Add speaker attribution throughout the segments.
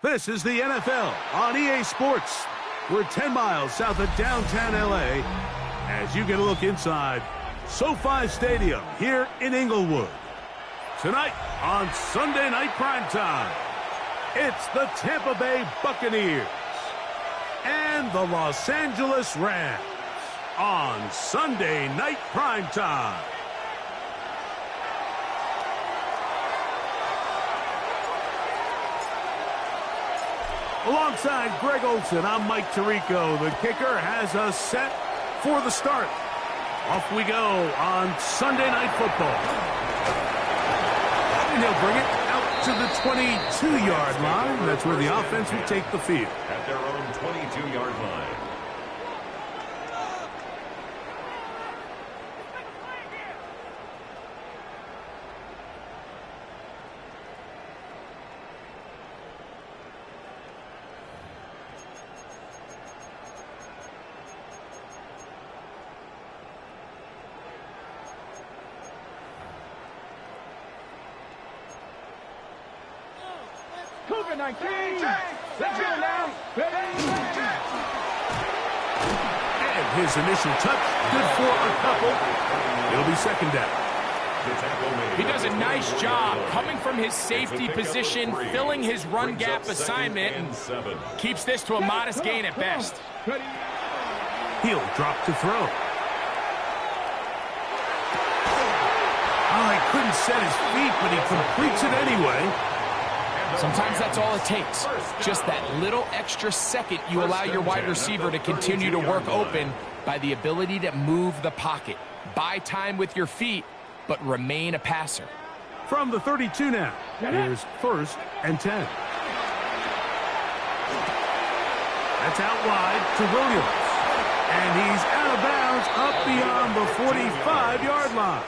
Speaker 1: This is the NFL on EA Sports. We're 10 miles south of downtown LA as you get a look inside SoFi Stadium here in Inglewood. Tonight on Sunday Night Primetime, it's the Tampa Bay Buccaneers and the Los Angeles Rams on Sunday Night Primetime. Alongside Greg Olson, I'm Mike Tirico. The kicker has us set for the start. Off we go on Sunday Night Football. And he'll bring it out to the 22-yard line. That's where the offense will take the field.
Speaker 2: At their own 22-yard line.
Speaker 3: Cougar 19. Let's go now.
Speaker 1: And his initial touch, good for a couple. It'll be second down.
Speaker 4: He does a nice job coming from his safety position, filling his run gap assignment, and keeps this to a modest gain at best.
Speaker 1: He'll drop to throw. Oh, he couldn't set his feet, but he completes it anyway.
Speaker 4: Sometimes that's all it takes. Just that little extra second you allow your wide receiver to continue to work open by the ability to move the pocket. Buy time with your feet, but remain a passer.
Speaker 1: From the 32 now, here's 1st and 10. That's out wide to Williams. And he's out of bounds up beyond the 45-yard line.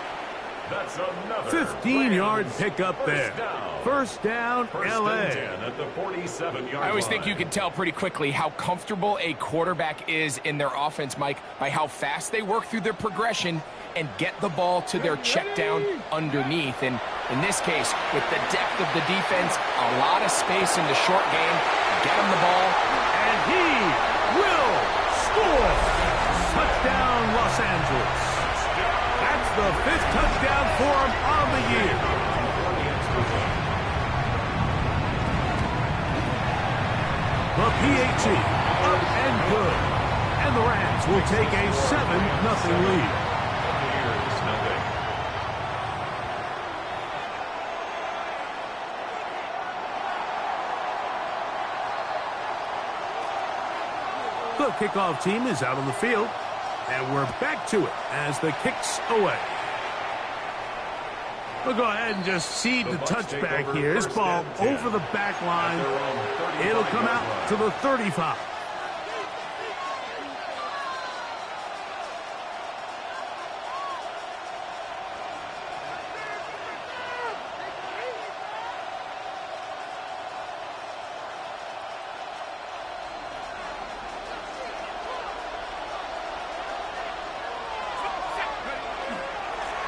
Speaker 1: 15-yard pickup there. First down, LA.
Speaker 4: I always think you can tell pretty quickly how comfortable a quarterback is in their offense, Mike, by how fast they work through their progression and get the ball to their check down underneath. And in this case, with the depth of the defense, a lot of space in the short game, get him the ball.
Speaker 1: And he will score. Touchdown, Los Angeles. That's the 5th touchdown for him on the year. The PAT up and good. And the Rams will take a 7-0 lead. The kickoff team is out on the field. And we're back to it as the kick's away. We'll go ahead and just cede the touchback here. This ball over the back line. It'll come out to the 35.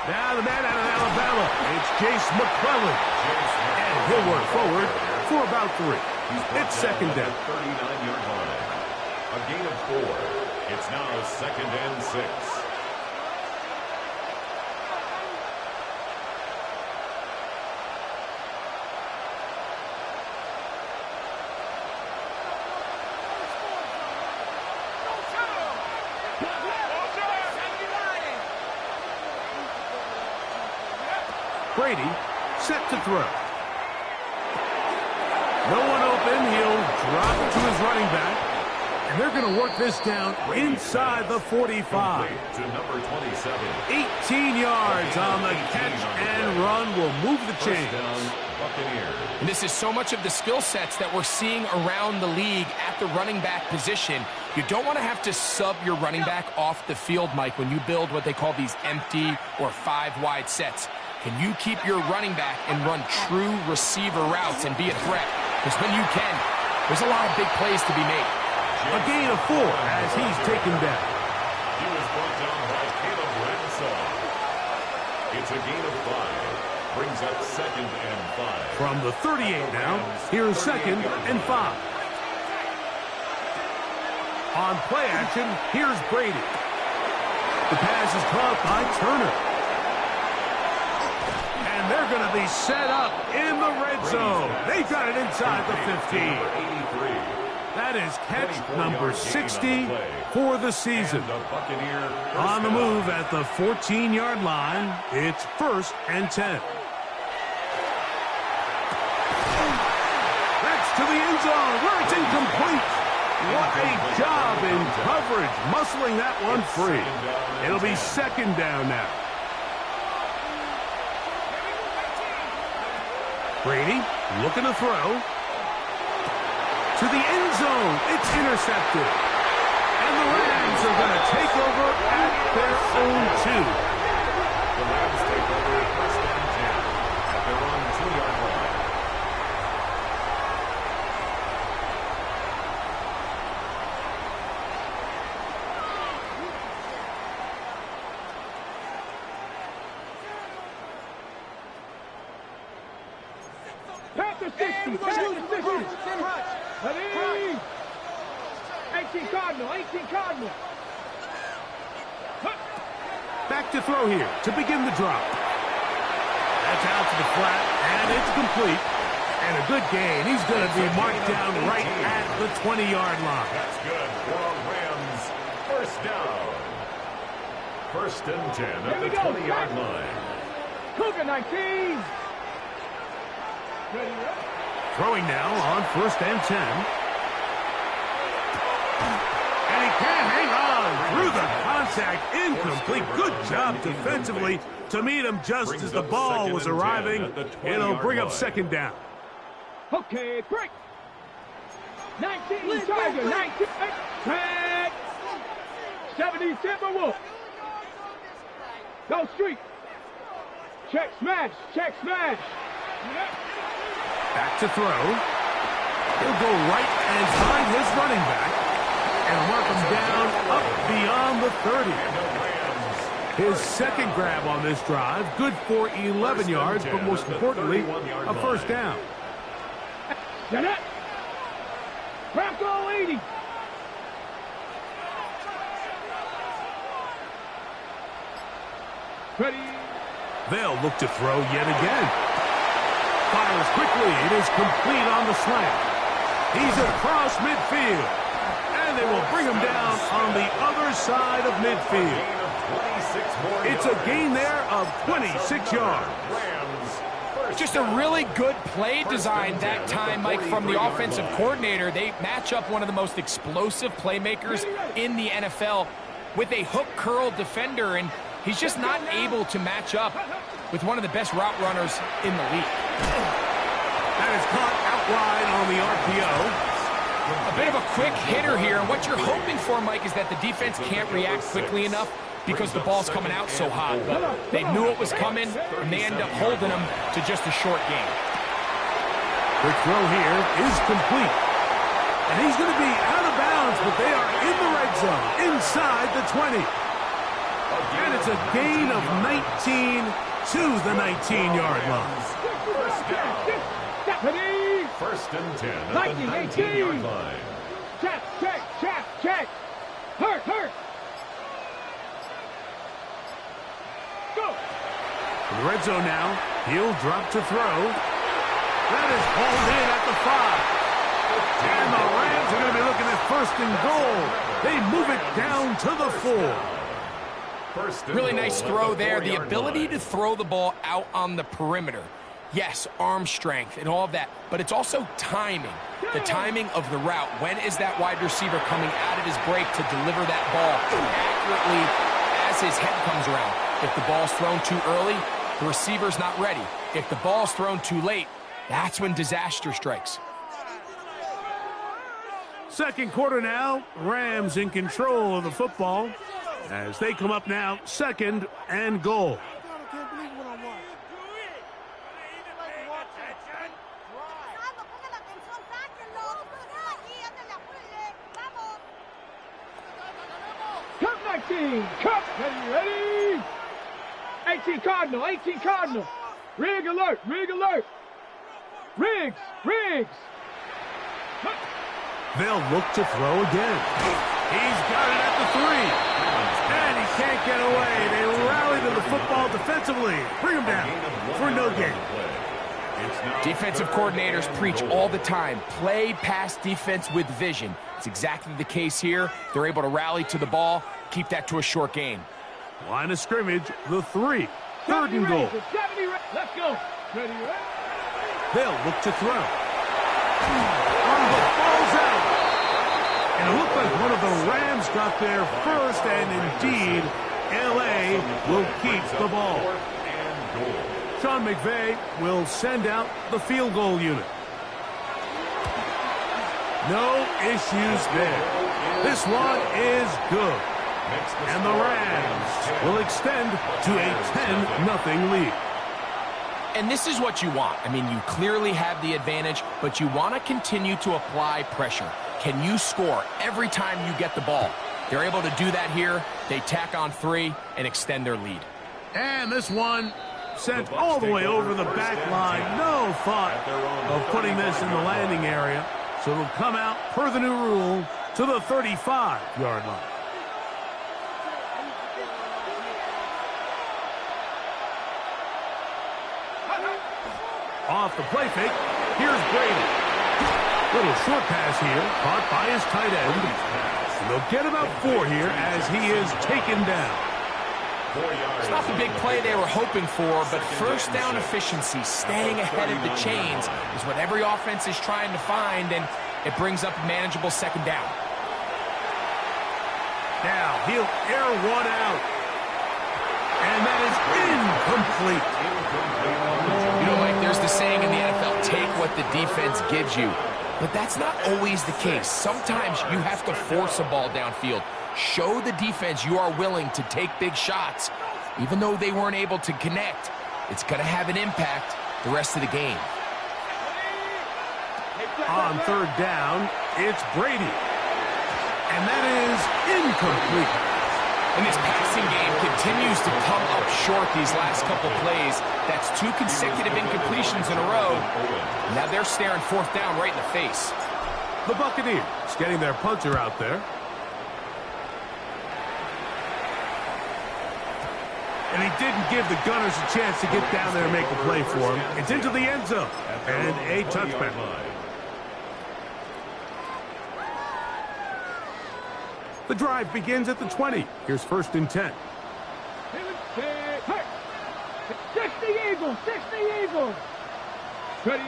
Speaker 1: Now the man out of Alabama, it's Jace McClellan. And he'll work forward for about 3. It's second down.
Speaker 2: 39-yard line. A gain of 4. It's now 2nd and 6.
Speaker 1: Brady set to throw. No one open. He'll drop it to his running back. And they're going to work this down inside the 45.
Speaker 2: To number 27.
Speaker 1: 18 yards on the catch and run will move the chains.
Speaker 4: And this is so much of the skill sets that we're seeing around the league at the running back position. You don't want to have to sub your running back off the field, Mike, when you build what they call these empty or 5-wide sets. Can you keep your running back and run true receiver routes and be a threat? Because when you can, there's a lot of big plays to be made.
Speaker 1: A gain of 4 as he's taken down.
Speaker 2: He was brought down by Caleb Ransall. It's a gain of 5. brings up 2nd and 5.
Speaker 1: From the 38 now, here's 2nd and 5. On play action, here's Brady. The pass is caught by Turner. And they're going to be set up in the red zone. They got it inside the 15. That is catch number 60 for the season. On the move at the 14-yard line, it's 1st and 10. That's to the end zone where it's incomplete. What a job in coverage, muscling that one free. It'll be 2nd down now. Brady looking to throw. To the end zone, it's intercepted. And the Rams are going to take over at their own 2.
Speaker 2: The Rams take over 1st and 10 at their own 2-yard line.
Speaker 3: Pass to 60. Pass to 60. Ready? 18 Cardinal. 18 Cardinal.
Speaker 1: Back to throw here to begin the drop. That's out to the flat, and it's complete. And a good gain. He's going to be marked down right at the 20-yard line.
Speaker 2: That's good for Rams. 1st down. 1st and 10 at the 20-yard line.
Speaker 3: Cougar 19. Ready?
Speaker 1: Throwing now on 1st and 10. And he can't hang on through the contact. Incomplete. Good job defensively to meet him just as the ball was arriving. It'll bring up 2nd down.
Speaker 3: Okay, break. 19 Tiger. 19. Tag. 70 Timberwolf. Go street. Check smash. Check smash.
Speaker 1: Back to throw. He'll go right and find his running back and mark him down up beyond the 30. His 2nd grab on this drive, good for 11 yards, but most importantly, a 1st down.
Speaker 3: Get it. Bronco 80. Ready.
Speaker 1: They'll look to throw yet again. Fires quickly. It is complete on the slant. He's across midfield. And they will bring him down on the other side of midfield. It's a gain there of 26 yards.
Speaker 4: Just a really good play design that time, Mike, from the offensive coordinator. They match up one of the most explosive playmakers in the NFL with a hook curl defender, and he's just not able to match up with one of the best route runners in the league.
Speaker 1: That is caught out wide on the RPO.
Speaker 4: A bit of a quick hitter here, and what you're hoping for, Mike, is that the defense can't react quickly enough because the ball's coming out so hot. But they knew it was coming, and they end up holding them to just a short game.
Speaker 1: Quick throw here is complete. And he's going to be out of bounds, but they are in the red zone, inside the 20. And it's a gain of 19 to the 19-yard line.
Speaker 2: First and 10 at the 19-yard line.
Speaker 3: Check. Hurt. Go.
Speaker 1: In the red zone now, he'll drop to throw. That is hauled in at the 5. And the Rams are going to be looking at 1st and goal. They move it down to the 4.
Speaker 4: Really nice throw there. The ability to throw the ball out on the perimeter. Yes, arm strength and all of that, but it's also timing. The timing of the route. When is that wide receiver coming out of his break to deliver that ball accurately as his head comes around? If the ball's thrown too early, the receiver's not ready. If the ball's thrown too late, that's when disaster strikes.
Speaker 1: Second quarter now, Rams in control of the football as they come up now, 2nd and goal.
Speaker 3: Cup, ready. 18 Cardinal. Rig alert! Rig alert! Riggs! Riggs!
Speaker 1: They'll look to throw again. He's got it at the 3. And he can't get away. They rally to the football defensively. Bring him down for no gain.
Speaker 4: Defensive coordinators preach all the time, play pass defense with vision. It's exactly the case here. They're able to rally to the ball, keep that to a short game.
Speaker 1: Line of scrimmage, the 3. 3rd and goal.
Speaker 3: Let's go. Ready,
Speaker 1: They'll look to throw. Ball's out. And it looked like one of the Rams got there first, and indeed, L.A. will keep the ball. Sean McVay will send out the field goal unit. No issues there. This one is good. And the Rams will extend to a 10-0 lead.
Speaker 4: And this is what you want. I mean, you clearly have the advantage, but you want to continue to apply pressure. Can you score every time you get the ball? They're able to do that here. They tack on 3 and extend their lead.
Speaker 1: And this one sent all the way over the back line. No thought of putting this in the landing area. So it'll come out, per the new rule, to the 35-yard line. Off the play fake, here's Brady. Little short pass here, caught by his tight end. And they'll get about 4 here as he is taken down.
Speaker 4: It's not the big play they were hoping for, but first down efficiency, staying ahead of the chains, is what every offense is trying to find, and it brings up a manageable 2nd down.
Speaker 1: Now he'll air one out. And that is incomplete.
Speaker 4: You know, Mike, there's the saying in the NFL, take what the defense gives you. But that's not always the case. Sometimes you have to force a ball downfield. Show the defense you are willing to take big shots. Even though they weren't able to connect, it's going to have an impact the rest of the game.
Speaker 1: On 3rd down, it's Brady. And that is incomplete.
Speaker 4: And this passing game continues to come up short these last couple plays. That's 2 consecutive incompletions in a row. Now they're staring 4th down right in the face.
Speaker 1: The Buccaneers getting their punter out there. And he didn't give the Gunners a chance to get down there and make a play for him. It's into the end zone and a touchback. The drive begins at the 20. Here's 1st and 10.
Speaker 3: 60 Eagles! 60 Eagles! Ready?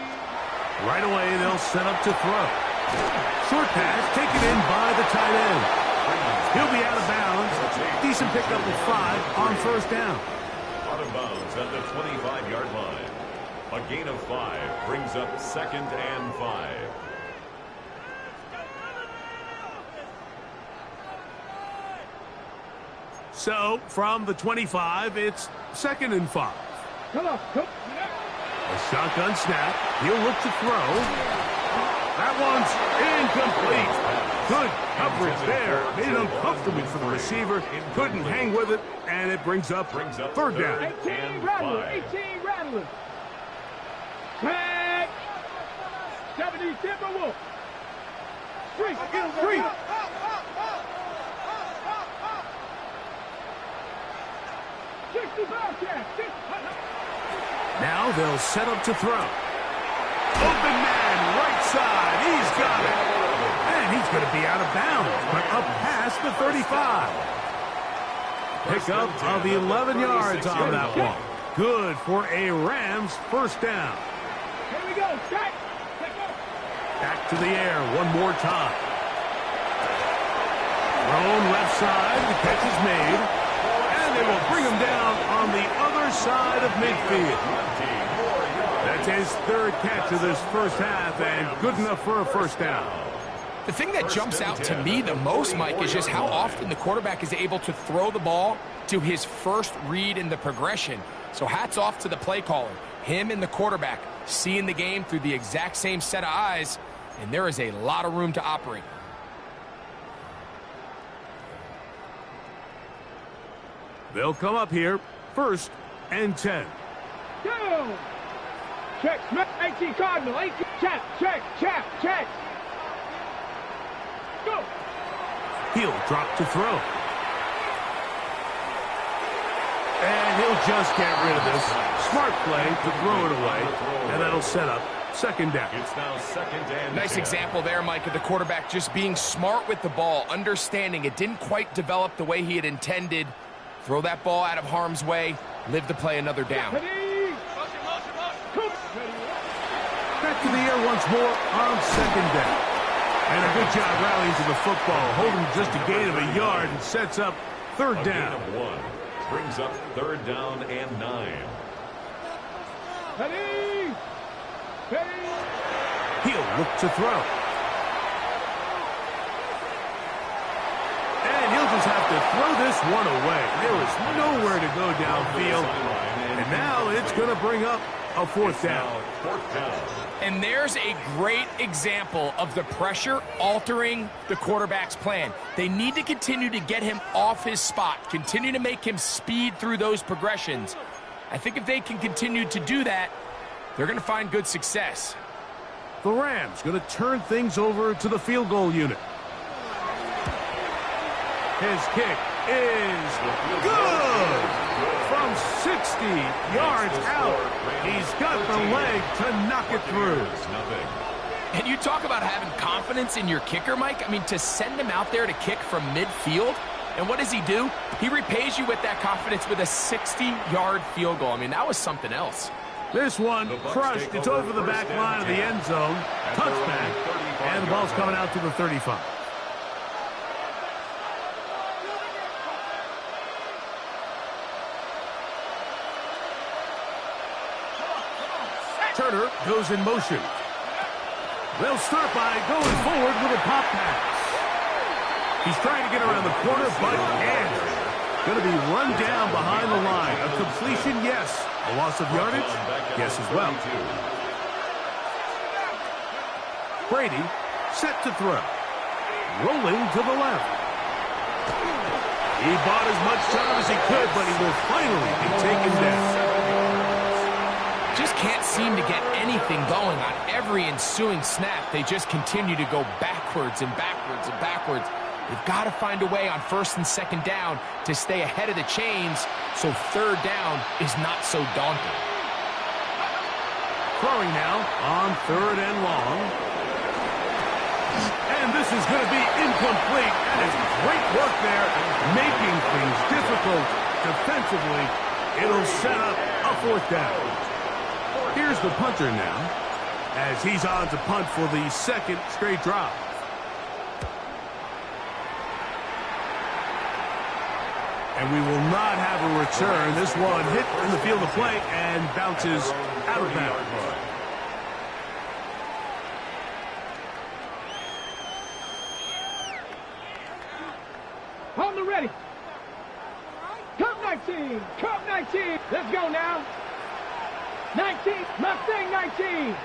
Speaker 1: Right away, they'll set up to throw. Short pass taken in by the tight end. He'll be out of bounds. Decent pickup of 5 on 1st down.
Speaker 2: Out of bounds at the 25-yard line. A gain of 5 brings up 2nd and 5.
Speaker 1: So, from the 25, it's 2nd and 5.
Speaker 3: Come on, come.
Speaker 1: A shotgun snap. He'll look to throw. That one's incomplete. Good coverage there. Made it uncomfortable for the receiver. Couldn't hang with it, and it brings up 3rd down.
Speaker 3: 18 rattlers. 18 rattlers. Tag. 70 Timberwolves. Street.
Speaker 1: Now they'll set up to throw. Open man, right side. He's got it. And he's going to be out of bounds, but up past the 35. Pickup of 11 yards on that one. Good for a Rams 1st down.
Speaker 3: Here we go.
Speaker 1: Back to the air one more time. Thrown left side. The catch is made. They will bring him down on the other side of midfield. That's his 3rd catch of this 1st half, and good enough for a 1st down.
Speaker 4: The thing that jumps out to me the most, Mike, is just how often the quarterback is able to throw the ball to his first read in the progression. So hats off to the play caller. Him and the quarterback seeing the game through the exact same set of eyes, and there is a lot of room to operate.
Speaker 1: They'll come up here 1st and 10.
Speaker 3: Down. Check, smash. 18 Cardinal. 18. Check, check. Go.
Speaker 1: He'll drop to throw. And he'll just get rid of this. Smart play to throw it away. And that'll set up second down.
Speaker 2: It's now second and
Speaker 4: Nice
Speaker 2: 10.
Speaker 4: example there, Mike, of the quarterback just being smart with the ball, understanding it didn't quite develop the way he had intended. Throw that ball out of harm's way, live to play another down.
Speaker 3: Ready.
Speaker 1: Back to the air once more on second down. And a good job rallying to the football, holding just a gain of a yard and sets up third
Speaker 2: A
Speaker 1: down.
Speaker 2: gain of 1 brings up third down and 9.
Speaker 3: Ready.
Speaker 1: He'll look to throw. And he'll just have to throw this one away. There is nowhere to go downfield. And now it's going to bring up a fourth down.
Speaker 2: Fourth down.
Speaker 4: And there's a great example of the pressure altering the quarterback's plan. They need to continue to get him off his spot, continue to make him speed through those progressions. I think if they can continue to do that, they're going to find good success.
Speaker 1: The Rams going to turn things over to the field goal unit. His kick is good. From 60 yards out, he's got the leg to knock it through.
Speaker 4: And you talk about having confidence in your kicker, Mike. I mean, to send him out there to kick from midfield, and what does he do? He repays you with that confidence with a 60-yard field goal. I mean, that was something else.
Speaker 1: This one crushed. It's over the back line of the end zone. Touchback. And the ball's coming out to the 35. Turner goes in motion. They'll start by going forward with a pop pass. He's trying to get around the corner, but can't. Going to be run down behind the line. A completion, yes. A loss of yardage, yes as well. Brady set to throw. Rolling to the left. He bought as much time as he could, but he will finally be taken down.
Speaker 4: Just can't seem to get anything going on every ensuing snap. They just continue to go backwards and backwards and backwards. They've got to find a way on first and second down to stay ahead of the chains so third down is not so daunting.
Speaker 1: Throwing now on third and long. And this is going to be incomplete. That is great work there, making things difficult defensively. It'll set up a fourth down. Here's the punter now, as he's on to punt for the second straight drive. And we will not have a return. This one hit in the field of play and bounces out of bounds.
Speaker 3: On the ready. Cup 19. Cup 19. Let's go now. 19. Mustang 19.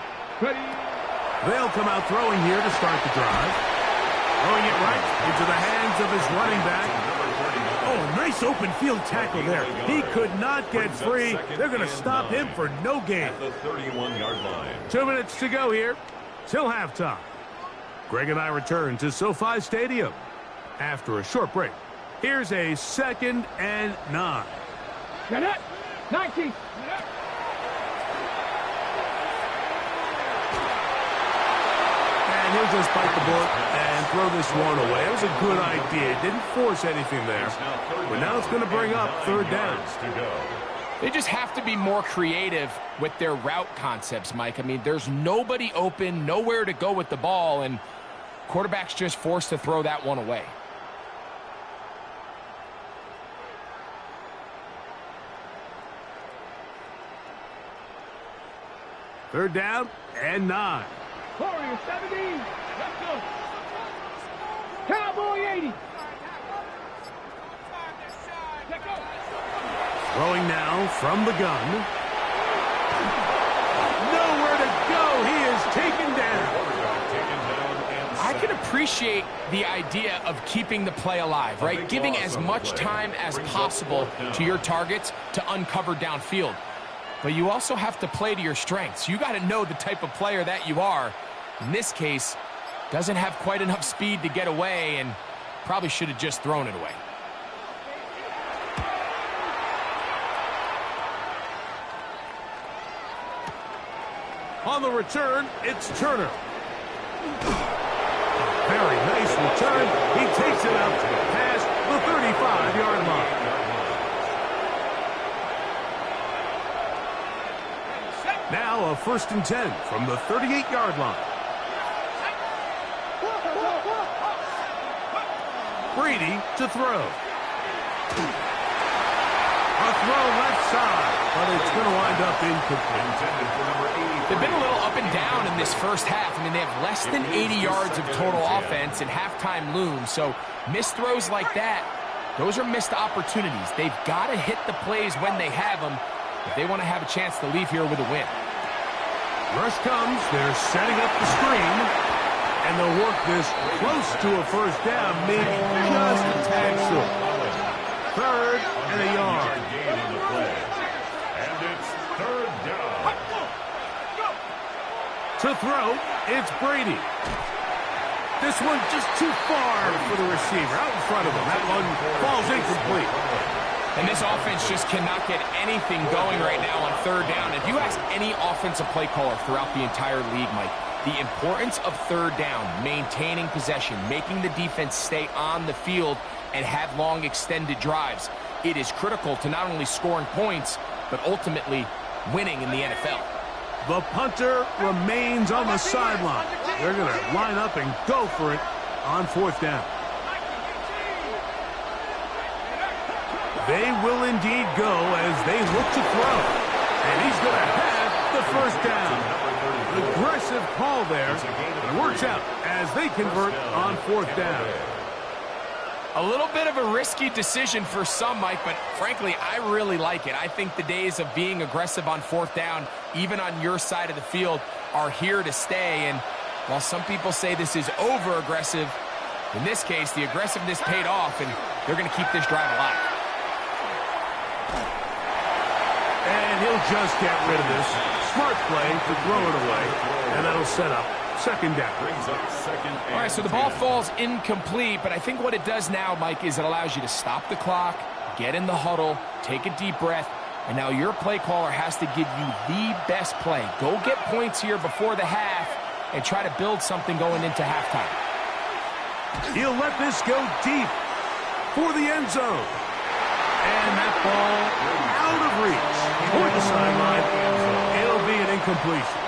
Speaker 3: Ready.
Speaker 1: They'll come out throwing here to start the drive. Throwing it right into the hands of his running back. Oh, nice open field tackle there. He could not get free. They're going to stop him for no gain.
Speaker 2: At the 31-yard line.
Speaker 1: 2 minutes to go here till halftime. Greg and I return to SoFi Stadium after a short break. Here's a 2nd and 9.
Speaker 3: Get it. 19.
Speaker 1: And he'll just bite the bullet and throw this one away. It was a good idea. Didn't force anything there. But now it's going to bring up third down.
Speaker 4: They just have to be more creative with their route concepts, Mike. I mean, there's nobody open, nowhere to go with the ball, and quarterback's just forced to throw that one away.
Speaker 1: Third down and 9.
Speaker 3: Warrior 17. Let's go. Cowboy 80. Let's go.
Speaker 1: Throwing now from the gun. Nowhere to go. He is taken down.
Speaker 4: I can appreciate the idea of keeping the play alive, right? Giving as much time as possible to your targets to uncover downfield. but you also have to play to your strengths. You got to know the type of player that you are. In this case, doesn't have quite enough speed to get away and probably should have just thrown it away.
Speaker 1: On the return, it's Turner. Very nice return. He takes it out past the 35-yard line. Now a 1st and 10 from the 38-yard line. Brady to throw. A throw left side, but it's going to wind up incomplete.
Speaker 4: They've been a little up and down in this first half. I mean, they have less than 80 yards of total offense, and halftime looms. So missed throws like that, those are missed opportunities. They've got to hit the plays when they have them if they want to have a chance to leave here with a win.
Speaker 1: Rush comes. They're setting up the screen, and they'll work this close to a first down, maybe just a tad short. 3rd and a yard.
Speaker 2: And it's 3rd down.
Speaker 1: To throw, it's Brady. This one just too far for the receiver, out in front of him. That one falls incomplete.
Speaker 4: And this offense just cannot get anything going right now on 3rd down. If you ask any offensive play caller throughout the entire league, Mike, the importance of 3rd down, maintaining possession, making the defense stay on the field and have long extended drives, it is critical to not only scoring points, but ultimately winning in the NFL.
Speaker 1: The punter remains on the sideline. They're going to line up and go for it on 4th down. They will indeed go as they look to throw. And he's going to have the 1st down. Aggressive call there. It works out as they convert on 4th down.
Speaker 4: A little bit of a risky decision for some, Mike, but frankly, I really like it. I think the days of being aggressive on 4th down, even on your side of the field, are here to stay. And while some people say this is over-aggressive, in this case, the aggressiveness paid off, and they're going to keep this drive alive.
Speaker 1: And he'll just get rid of this. Smart play to throw it away, and that'll set up 2nd down.
Speaker 4: All right, so the ball falls incomplete, but I think what it does now, Mike, is it allows you to stop the clock, get in the huddle, take a deep breath, and now your play caller has to give you the best play. Go get points here before the half and try to build something going into halftime.
Speaker 1: He'll let this go deep for the end zone. And that ball out of reach toward the sideline. It'll be an incompletion.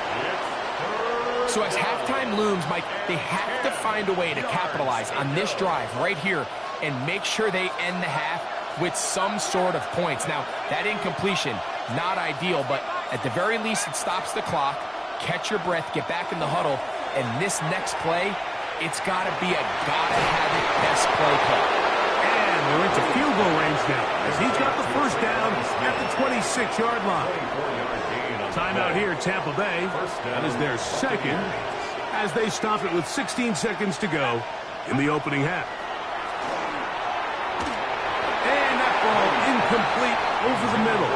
Speaker 4: So as halftime looms, Mike, they have to find a way to capitalize on this drive right here and make sure they end the half with some sort of points. Now, that incompletion, not ideal, but at the very least, it stops the clock. Catch your breath, get back in the huddle, and this next play, it's got to be a gotta-have-it best play call.
Speaker 1: And we're into field goal range now as he's got the 1st down at the 26-yard line. Timeout here, Tampa Bay. That is their 2nd as they stop it with 16 seconds to go in the opening half. And that ball incomplete over the middle.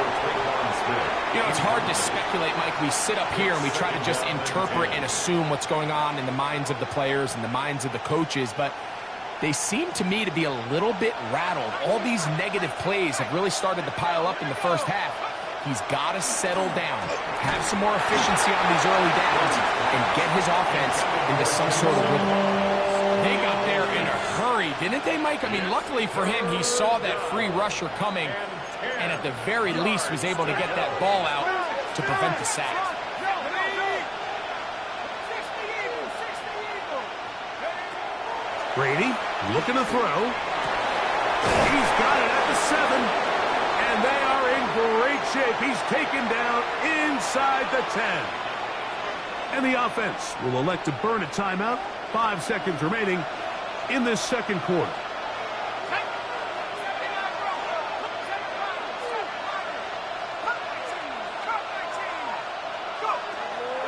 Speaker 4: You know, it's hard to speculate, Mike. We sit up here and we try to just interpret and assume what's going on in the minds of the players and the minds of the coaches, but they seem to me to be a little bit rattled. All these negative plays have really started to pile up in the first half. He's got to settle down, have some more efficiency on these early downs, and get his offense into some sort of rhythm. They got there in a hurry, didn't they, Mike? I mean, luckily for him, he saw that free rusher coming, and at the very least was able to get that ball out to prevent the sack.
Speaker 1: Brady looking to throw. He's got it at the 7. And they are in great shape. He's taken down inside the 10. And the offense will elect to burn a timeout. 5 seconds remaining in this 2nd quarter.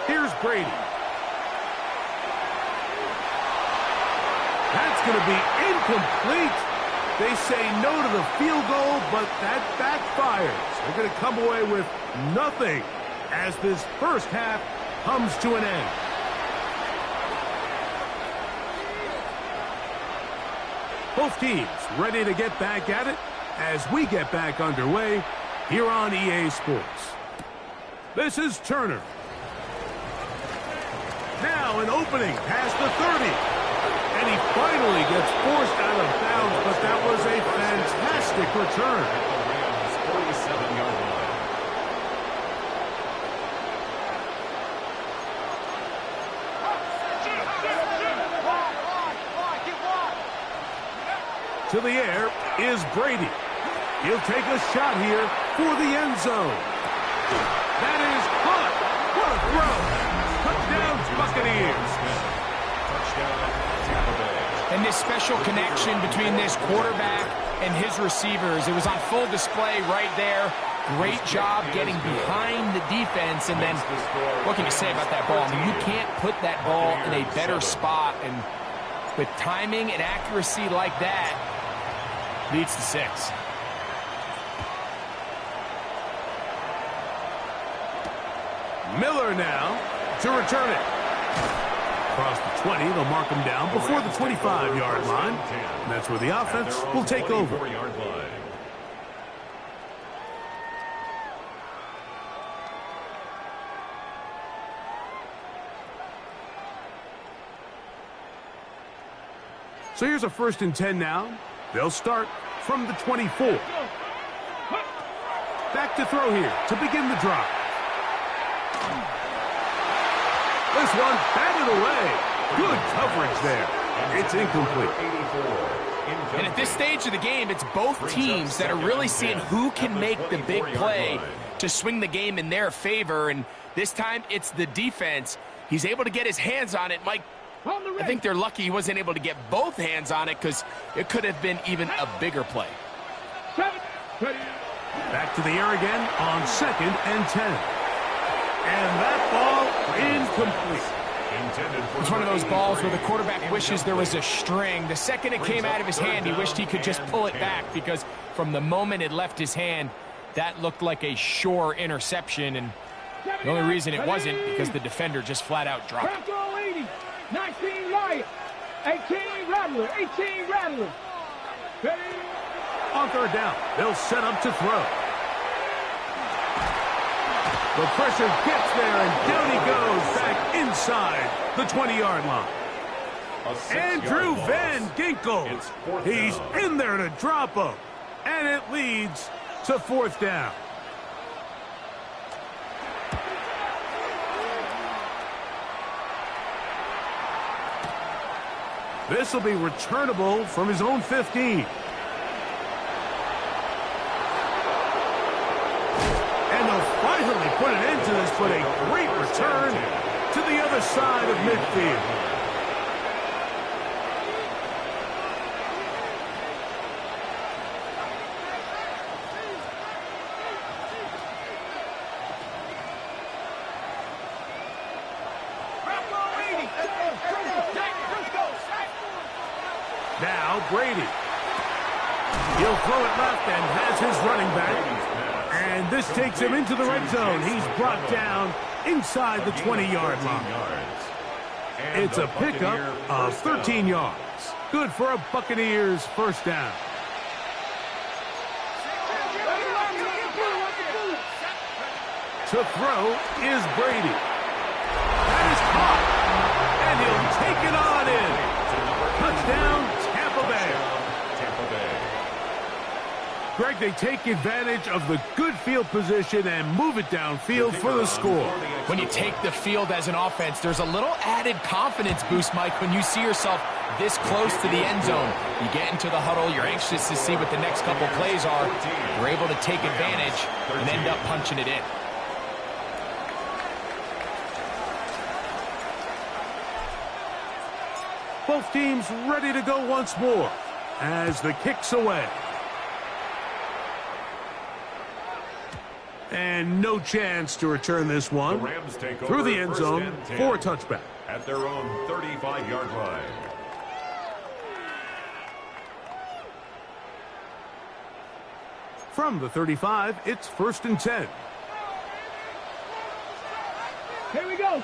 Speaker 1: Here's Brady. That's going to be incomplete. They say no to the field goal, but that backfires. They're going to come away with nothing as this first half comes to an end. Both teams ready to get back at it as we get back underway here on EA Sports. This is Turner. Now an opening past the 30. And he finally gets forced out of bounds, but that was a fantastic return.
Speaker 2: Rams 47-yard line.
Speaker 1: To the air is Brady. He'll take a shot here for the end zone. That is caught. What a throw. Touchdown, Buccaneers.
Speaker 2: Touchdown, Tampa Bay.
Speaker 4: And this special connection between this quarterback and his receivers, it was on full display right there. Great job getting behind the defense. And then, what can you say about that ball? I mean, you can't put that ball in a better spot. And with timing and accuracy like that, leads to 6.
Speaker 1: Miller now to return it. Across the 20, they'll mark him down before the 25-yard line. And that's where the offense will take over. So here's a 1st and 10 now. They'll start from the 24. Back to throw here to begin the drive. This one batted away. Good coverage there. It's incomplete.
Speaker 4: And at this stage of the game, it's both teams that are really seeing who can make the big play to swing the game in their favor. And this time, it's the defense. He's able to get his hands on it. Mike, I think they're lucky he wasn't able to get both hands on it because it could have been even a bigger play.
Speaker 1: Back to the air again on 2nd and 10. And that ball incomplete.
Speaker 4: It's one of those balls where the quarterback wishes there was a string. The second it came out of his hand, he wished he could just pull it back because from the moment it left his hand, that looked like a sure interception. And the only reason it wasn't because the defender just flat out dropped it.
Speaker 3: 19 Lion, 18 Rattler, 18 Rattler.
Speaker 1: On 3rd down, they'll set up to throw. The pressure gets there, and down he goes back inside the 20-yard line. Andrew Van Ginkel. He's in there to drop him, and it leads to 4th down. This will be returnable from his own 15. And they'll finally put an end to this, but a great return to the other side of midfield. Now Brady. He'll throw it left and has his running back. And this takes him into the red zone. He's brought down inside the 20-yard line. It's a pickup of 13 yards. Good for a Buccaneers first down. To throw is Brady. That is caught. And he'll take it on in. Touchdown, Tampa Bay. Greg, they take advantage of the good field position and move it downfield for the score.
Speaker 4: When you take the field as an offense, there's a little added confidence boost, Mike, when you see yourself this close to the end zone. You get into the huddle, you're anxious to see what the next couple plays are. You're able to take advantage and end up punching it in.
Speaker 1: Both teams ready to go once more as the kick's away. And no chance to return this one through the end zone for a touchback.
Speaker 2: At their own 35-yard line.
Speaker 1: From the 35, it's 1st and 10.
Speaker 3: Here we go.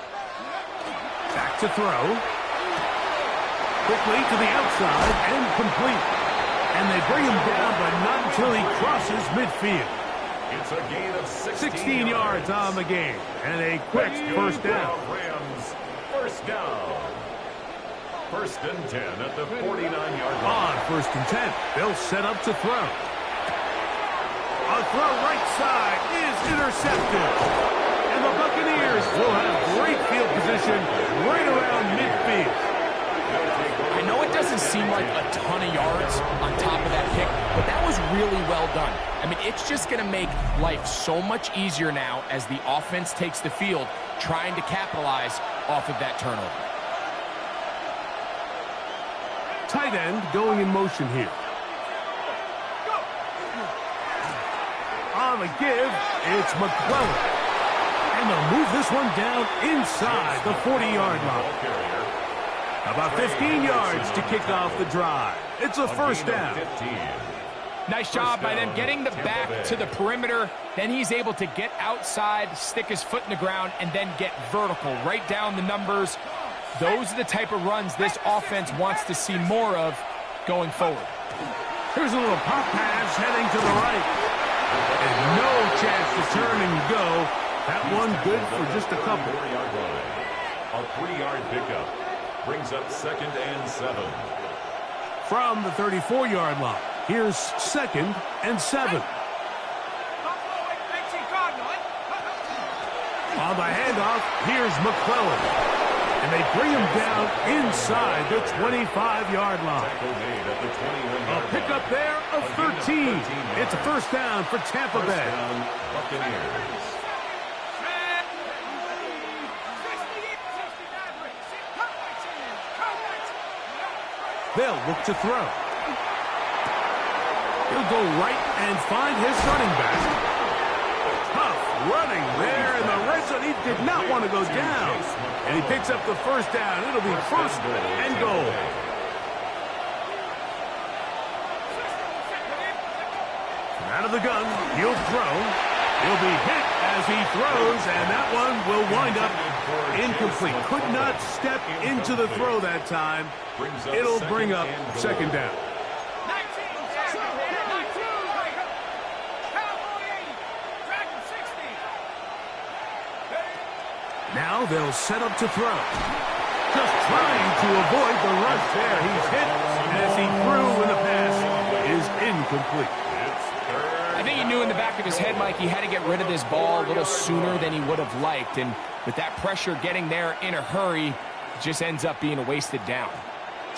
Speaker 1: Back to throw. Quickly to the outside and complete. And they bring him down, but not until he crosses midfield.
Speaker 2: It's a gain of
Speaker 1: 16 yards on the game. And a quick first down.
Speaker 2: Rams, first down. 1st and 10 at the 49-yard line.
Speaker 1: On 1st and 10, they'll set up to throw. A throw right side is intercepted. And the Buccaneers will have great field position right around midfield.
Speaker 4: I know it doesn't seem like a ton of yards on top of that pick, but that was really well done. I mean, it's just going to make life so much easier now as the offense takes the field, trying to capitalize off of that turnover.
Speaker 1: Tight end going in motion here. On the give, it's McClellan. And they'll move this one down inside the 40-yard line. About 15 yards to kick off the drive. It's a first down.
Speaker 4: Nice job by them getting the back to the perimeter. Then he's able to get outside, stick his foot in the ground, and then get vertical right down the numbers. Those are the type of runs this offense wants to see more of going forward.
Speaker 1: Here's a little pop pass heading to the right. And no chance to turn and go. That one good for just a couple.
Speaker 2: A 3-yard pickup brings up 2nd and 7.
Speaker 1: From the 34-yard line, here's 2nd and 7. On the handoff, here's McClellan. And they bring him down inside the 25-yard line. A pickup there of 13. It's a first down for Tampa Bay.
Speaker 2: Buccaneers.
Speaker 1: They'll look to throw. He'll go right and find his running back. Tough running there in the red zone. He did not want to go down. And he picks up the first down. It'll be 1st and goal. Out of the gun, he'll throw. He'll be hit as he throws, and that one will wind up incomplete. Could not step into the throw that time. It'll bring up 2nd down. Now they'll set up to throw. Just trying to avoid the rush there. He's hit as he threw, and the pass is incomplete.
Speaker 4: I think he knew in the back of his head, Mike, he had to get rid of this ball a little sooner than he would have liked. And with that pressure getting there in a hurry, it just ends up being a wasted down.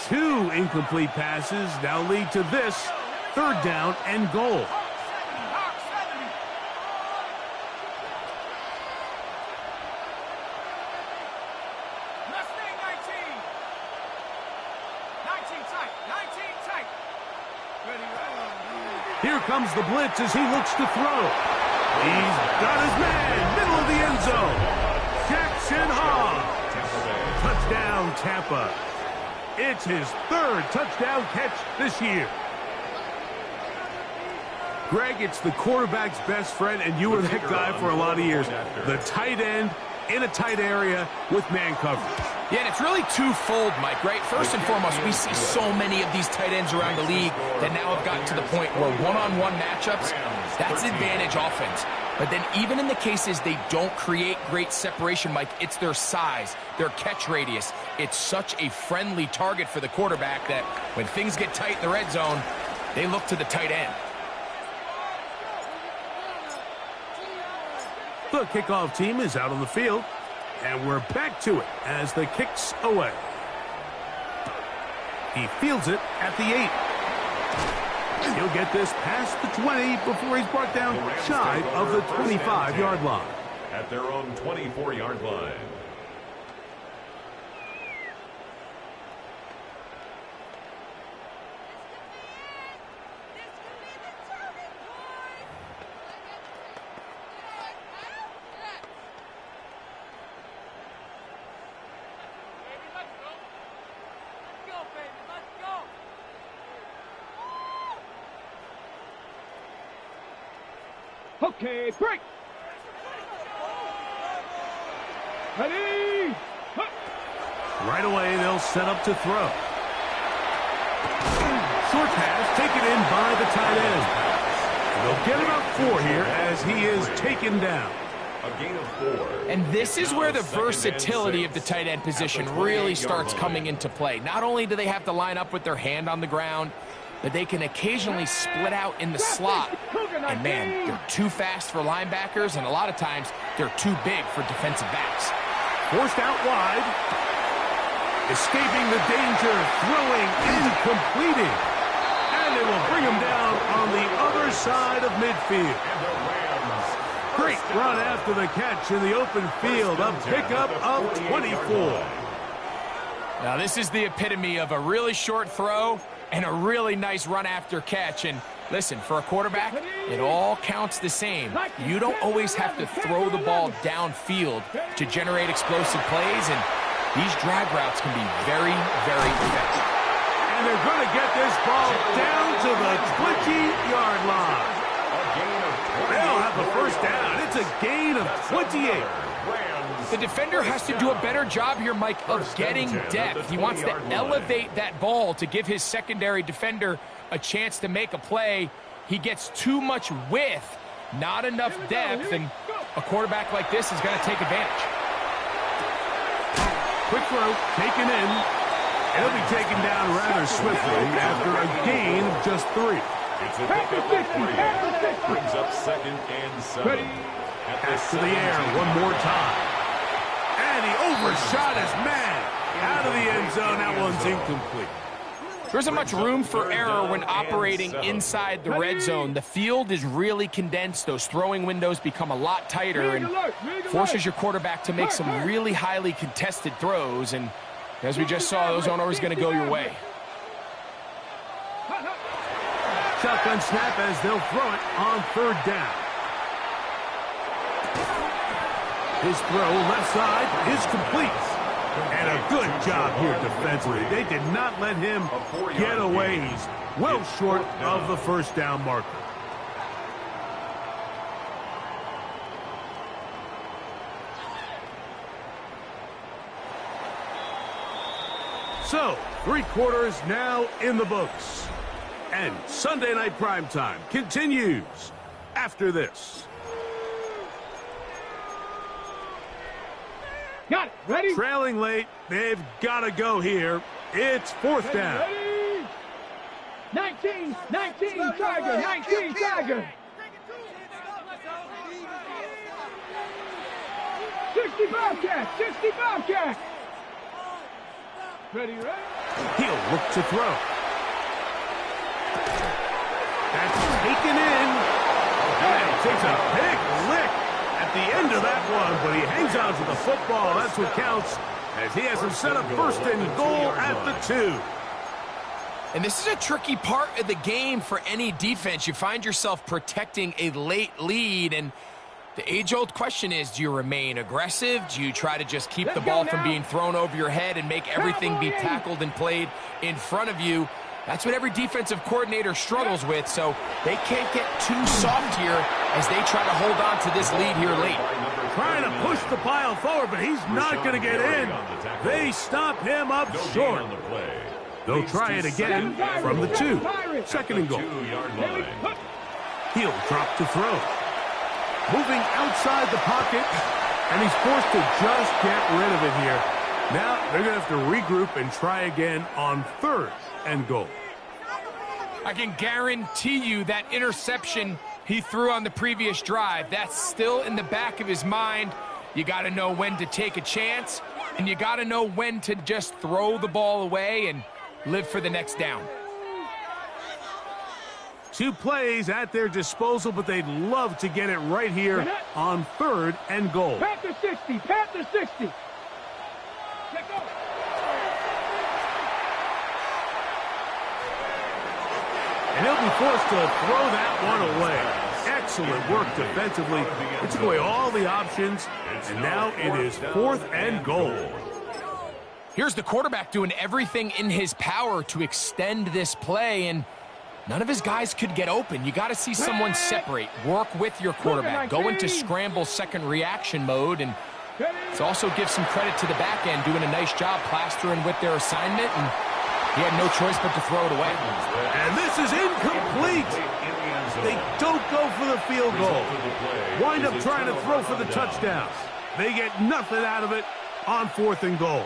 Speaker 1: 2 incomplete passes now lead to this 3rd down and goal. Here comes the blitz as he looks to throw. He's got his man, middle of the end zone. Jackson Hogg. Touchdown, Tampa. It's his 3rd touchdown catch this year. Greg, it's the quarterback's best friend, and you were that guy for a lot of years. The tight end in a tight area with man coverage.
Speaker 4: Yeah, and it's really twofold, Mike, right? First and foremost, we see so many of these tight ends around the league that now have gotten to the point where one-on-one matchups, that's advantage offense. But then even in the cases they don't create great separation, Mike, it's their size, their catch radius. It's such a friendly target for the quarterback that when things get tight in the red zone, they look to the tight end.
Speaker 1: The kickoff team is out on the field, and we're back to it as the kick's away. He fields it at the 8. He'll get this past the 20 before he's brought down shy of the 25-yard line.
Speaker 2: At their own 24-yard line.
Speaker 3: Okay, break. Ready.
Speaker 1: Right away, they'll set up to throw. Short pass taken in by the tight end. They'll get about 4 here as he is taken down.
Speaker 2: A gain of 4.
Speaker 4: And this is where the versatility of the tight end position really starts coming into play. Not only do they have to line up with their hand on the ground, but they can occasionally split out in the slot. And man, they're too fast for linebackers, and a lot of times they're too big for defensive backs.
Speaker 1: Forced out wide. Escaping the danger, throwing, incompleting. And they will bring him down on the other side of midfield. Great run after the catch in the open field. A pickup of 24.
Speaker 4: Now this is the epitome of a really short throw and a really nice run after catch. And listen, for a quarterback, it all counts the same. You don't always have to throw the ball downfield to generate explosive plays, and these drag routes can be very, very effective.
Speaker 1: And they're going to get this ball down to the 20-yard line. They'll have the first down. It's a gain of 28.
Speaker 4: The defender has to do a better job here, Mike, of getting depth. He wants to elevate that ball to give his secondary defender a chance to make a play. He gets too much width, not enough depth, and a quarterback like this is going to take advantage.
Speaker 1: Quick throw, taken in. It'll be taken down rather swiftly after a gain of just 3.
Speaker 2: It's a pickup of 3. Brings up 2nd and 7.
Speaker 1: Pass to the air one more time. And he overshot his man. Out of the end zone, that one's incomplete.
Speaker 4: There isn't much room for error when operating inside the red zone. The field is really condensed. Those throwing windows become a lot tighter and forces your quarterback to make some really highly contested throws. And as we just saw, those aren't always going to go your way.
Speaker 1: Shotgun snap as they'll throw it on 3rd down. His throw left side is complete. And a good job here defensively. They did not let him get away. He's well short of the first down marker. So, 3 quarters now in the books. And Sunday Night Primetime continues after this.
Speaker 3: Got it. Ready?
Speaker 1: Trailing late. They've got to go here. It's 4th down.
Speaker 3: Ready? 19, Tiger, 19, Tiger. 65 catch, 65 catch. Ready?
Speaker 1: He'll look to throw. That's taken in. And he takes a big lick at the end of that one, but he hangs on to the football. That's what counts, as he has him set up 1st and goal at the 2.
Speaker 4: And this is a tricky part of the game for any defense. You find yourself protecting a late lead, and the age-old question is, do you remain aggressive? Do you try to just keep the ball from being thrown over your head and make everything be tackled and played in front of you? That's what every defensive coordinator struggles with, so they can't get too soft here as they try to hold on to this lead here late.
Speaker 1: Trying to push the pile forward, but he's not going to get in. They stop him up short. They'll try it again from the 2. 2nd and goal. He'll drop to throw. Moving outside the pocket, and he's forced to just get rid of it here. Now they're going to have to regroup and try again on 3rd and goal.
Speaker 4: I can guarantee you that interception he threw on the previous drive, that's still in the back of his mind. You got to know when to take a chance, and you got to know when to just throw the ball away and live for the next down.
Speaker 1: 2 plays at their disposal, but they'd love to get it right here on 3rd and goal.
Speaker 3: Panther 60, Panther 60.
Speaker 1: And he'll be forced to throw that one away. Excellent work defensively. It took away all the options, and now it is 4th and goal.
Speaker 4: Here's the quarterback doing everything in his power to extend this play, and None of his guys could get open. You got to see someone separate, work with your quarterback, go into scramble second reaction mode, and let's also give some credit to the back end doing a nice job plastering with their assignment, and he had no choice but to throw it away.
Speaker 1: And this is incomplete. They don't go for the field goal. Wind up trying to throw for the touchdown. They get nothing out of it on 4th and goal.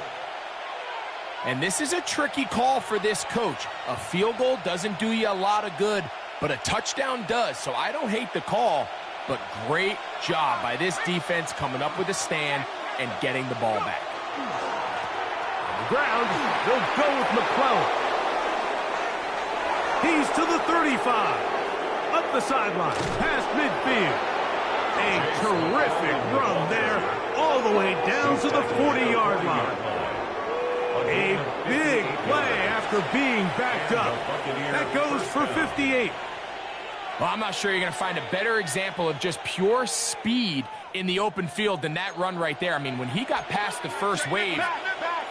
Speaker 4: And this is a tricky call for this coach. A field goal doesn't do you a lot of good, but a touchdown does. So I don't hate the call, but great job by this defense coming up with a stand and getting the ball back.
Speaker 1: On the ground, they'll go with McClellan. He's to the 35. Up the sideline, past midfield. A terrific run there, all the way down to the 40-yard line. A big play after being backed up. That goes for 58.
Speaker 4: Well, I'm not sure you're going to find a better example of just pure speed in the open field than that run right there. I mean, when he got past the first wave,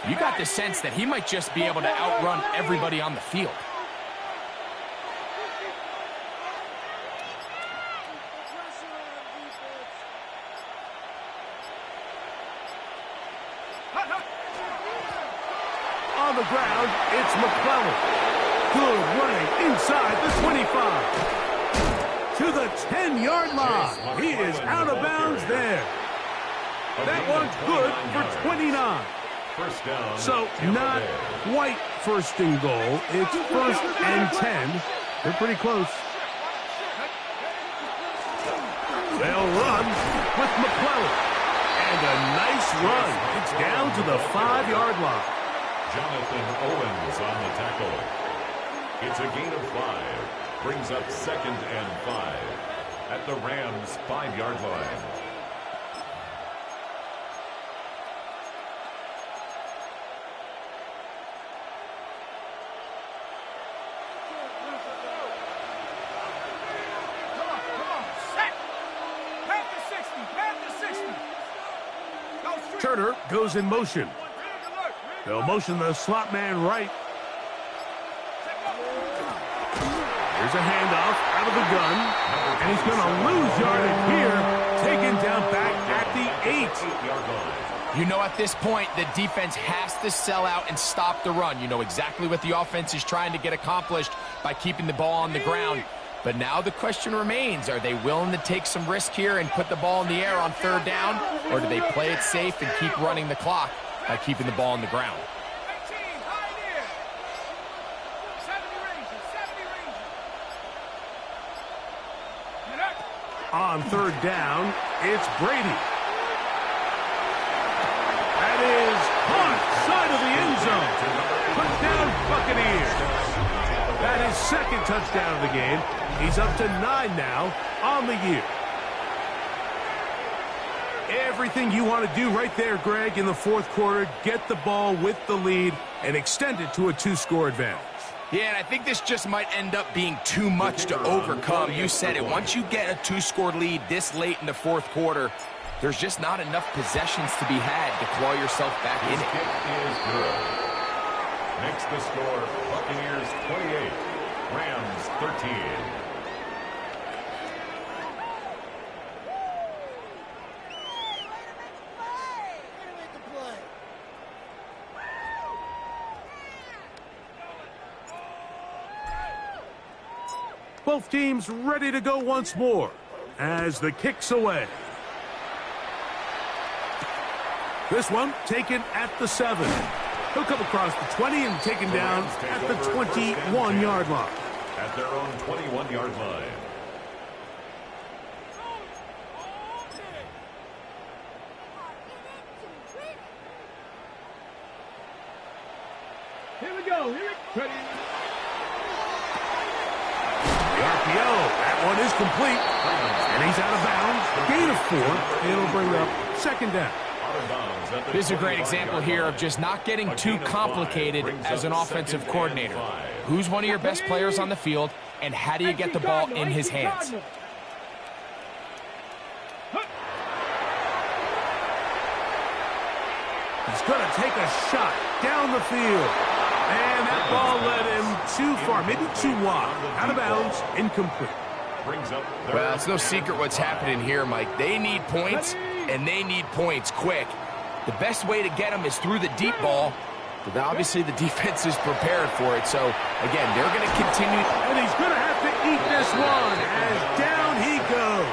Speaker 4: you got the sense that he might just be able to outrun everybody on the field.
Speaker 1: On the ground, it's McClellan. Good running inside the 25. To the 10-yard line. He is out of bounds there. That one's good for 29. So not quite 1st and goal. It's 1st and 10. They're pretty close. They'll run with McClellan. And a nice run. It's down to the 5-yard line.
Speaker 2: Jonathan Owens on the tackle. It's a gain of 5. Brings up 2nd and 5 at the Rams' 5-yard line.
Speaker 1: Turner goes in motion. They'll motion the slot man right. Here's a handoff out of the gun. And he's going to lose yardage here. Taken down back at the 8.
Speaker 4: You know, at this point, the defense has to sell out and stop the run. You know exactly what the offense is trying to get accomplished by keeping the ball on the ground. But now the question remains, are they willing to take some risk here and put the ball in the air on 3rd down? Or do they play it safe and keep running the clock by keeping the ball on the ground?
Speaker 1: On 3rd down, it's Brady. That is on side of the end zone. Touchdown, Buccaneers. That is 2nd touchdown of the game. He's up to 9 now on the year. Everything you want to do right there, Greg, in the 4th quarter, get the ball with the lead and extend it to a 2-score advantage.
Speaker 4: Yeah, and I think this just might end up being too much to overcome. You said it. Once you get a 2-score lead this late in the 4th quarter, there's just not enough possessions to be had to claw yourself back in it.
Speaker 2: Kick is good. Makes the score Buccaneers 28, Rams 13.
Speaker 1: Both teams ready to go once more as the kick's away. This one taken at the 7. He'll come across the 20 and taken down at the 21-yard line.
Speaker 2: At their own 21-yard line.
Speaker 3: Here we go. Ready.
Speaker 1: The RPO, that one is complete. And he's out of bounds. Gain of 4. It'll bring up 2nd down.
Speaker 4: This is a great example here of just not getting too complicated as an offensive coordinator. Who's one of your best players on the field, and how do you get the ball in his hands?
Speaker 1: He's going to take a shot down the field. And that ball led him too far, maybe too wide. Out of bounds, incomplete.
Speaker 4: Well, it's no secret what's happening here, Mike. They need points, and they need points quick. The best way to get them is through the deep ball, but obviously the defense is prepared for it. So, again, they're going to continue.
Speaker 1: And he's going to have to eat this one as down he goes.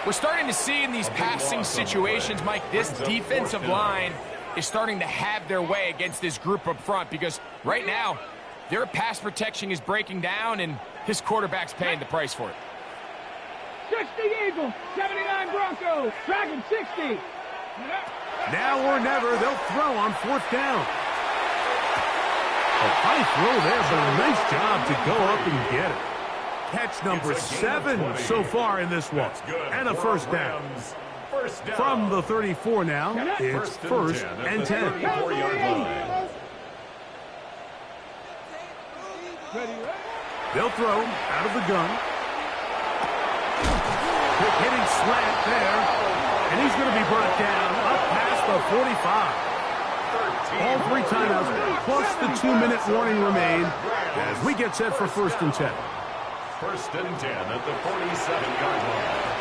Speaker 4: We're starting to see in these passing situations, Mike, this defensive line is starting to have their way against this group up front because right now their pass protection is breaking down and his quarterback's paying the price for it.
Speaker 3: 60 Eagles, 79 Broncos, Dragon 60.
Speaker 1: Now or never, they'll throw on 4th down. A high throw there, but a nice job to go up and get it. Catch number 7 so far in this one. And a first down. From the 34 now, it's 1st and 10. They'll throw out of the gun. Quick hitting slant there. And he's going to be brought down up past the 45. All 3 timeouts plus the 2-minute warning remain as we get set for 1st and 10.
Speaker 2: 1st and 10 at the 47-yard line.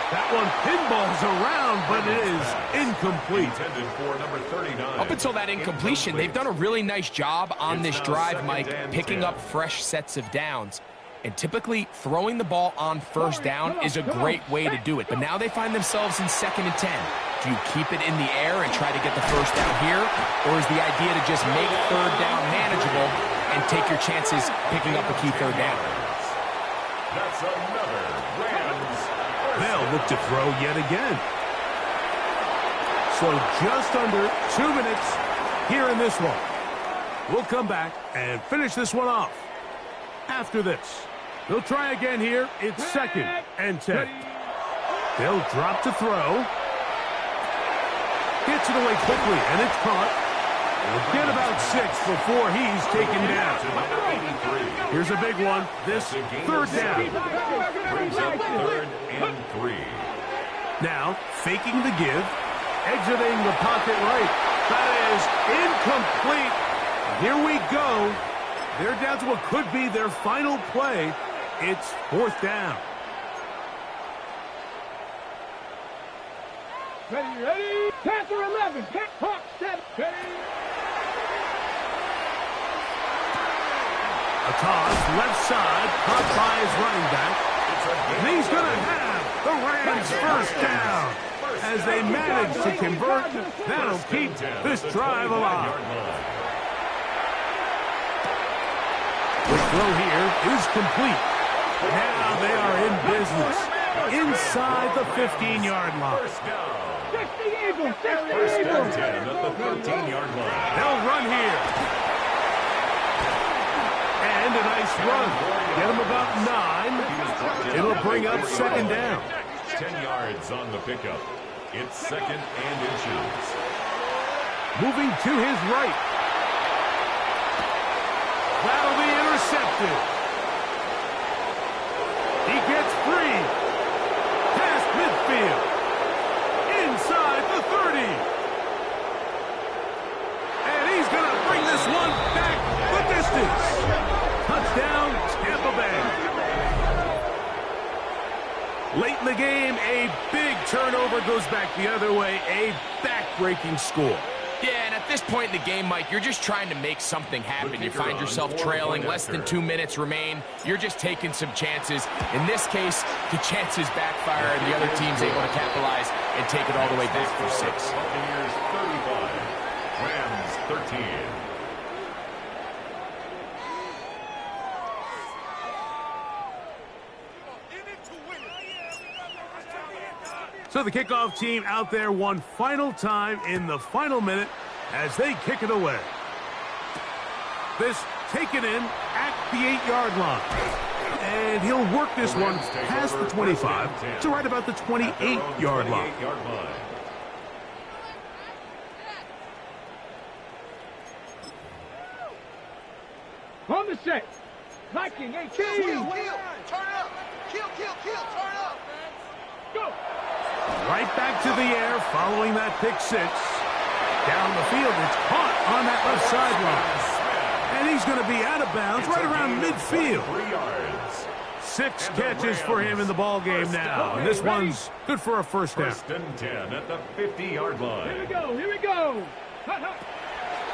Speaker 1: That one pinballs around, but it is incomplete.
Speaker 2: Intended for number 39.
Speaker 4: Up until that incompletion, they've done a really nice job on this drive, Mike, picking up fresh sets of downs. And typically, throwing the ball on 1st down is a great way to do it. But now they find themselves in 2nd and 10. Do you keep it in the air and try to get the 1st down here? Or is the idea to just make 3rd down manageable and take your chances picking up a key 3rd down?
Speaker 2: That's another Rams.
Speaker 1: They'll look to throw yet again. So just under 2 minutes here in this one. We'll come back and finish this one off after this. They'll try again here. It's 2nd and 10. They'll drop to throw. Gets it away quickly, and it's caught. We'll get about 6 before he's taken down. Here's a big one. This 3rd down.
Speaker 2: Brings up 3rd and 3.
Speaker 1: Now, faking the give. Exiting the pocket right. That is incomplete. Here we go. They're down to what could be their final play. It's 4th down.
Speaker 3: Ready. Panther 11. Hawk 7.
Speaker 1: A toss, left side, caught by his running back. And he's going to have the Rams 1st down. As they manage to convert, that'll keep this drive alive. The throw here is complete. Now they are in business. Inside the 15-yard line.
Speaker 3: 60 Eagles, 60
Speaker 2: 1st and
Speaker 3: Eagles.
Speaker 2: 10 at the 13-yard line.
Speaker 1: They'll run here. And a nice run. Get him about 9. It'll bring up 2nd down.
Speaker 2: 10 yards on the pickup. It's 2nd and inches.
Speaker 1: Moving to his right. That'll be intercepted. He gets free. Past midfield. Inside the 30. And he's going to bring this one back the distance. Touchdown, Tampa Bay. Late in the game, a big turnover goes back the other way. A back-breaking score.
Speaker 4: Yeah, and at this point in the game, Mike, you're just trying to make something happen. You find yourself trailing, less than 2 minutes remain. You're just taking some chances. In this case, the chances backfire, and the other team's able to capitalize and take it all the way back for 6.
Speaker 2: Buccaneers 35, Rams 13.
Speaker 1: So the kickoff team out there one final time in the final minute as they kick it away. This taken in at the 8-yard line. And he'll work this one past the 25 to right about the 28-yard line.
Speaker 3: On the set. Viking 18.
Speaker 5: Turn up. Kill, turn up.
Speaker 3: Go.
Speaker 1: Right back to the air following that pick 6. Down the field, it's caught. on that left sideline. And he's going to be out of bounds right around midfield.
Speaker 2: 3 yards.
Speaker 1: 6 catches for him in the ball game now. And this one's good for a first down.
Speaker 2: First and 10 at the 50-yard line.
Speaker 3: Here we go, here we go.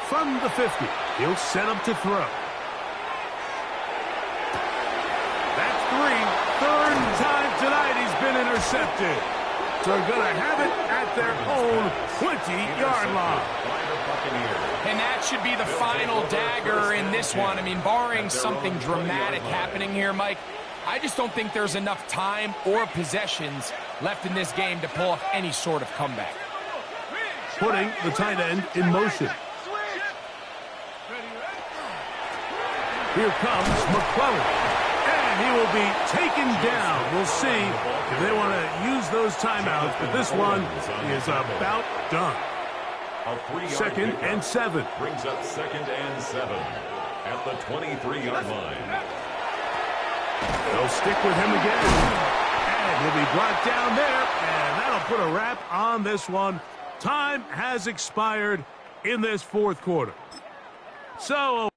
Speaker 1: From the 50, he'll set up to throw. That's 3. Third time tonight he's been intercepted. So they're going to have it at their own 20-yard line.
Speaker 4: And that should be the final dagger in this one. I mean, barring something dramatic happening here, Mike, I just don't think there's enough time or possessions left in this game to pull off any sort of comeback.
Speaker 1: Putting the tight end in motion. Here comes McClellan. And he will be taken down. We'll see if they want to use those timeouts, but this one is about done. Second and 7.
Speaker 2: Brings up second and 7 at the 23-yard line.
Speaker 1: They'll stick with him again. And he'll be brought down there, and that'll put a wrap on this one. Time has expired in this fourth quarter. So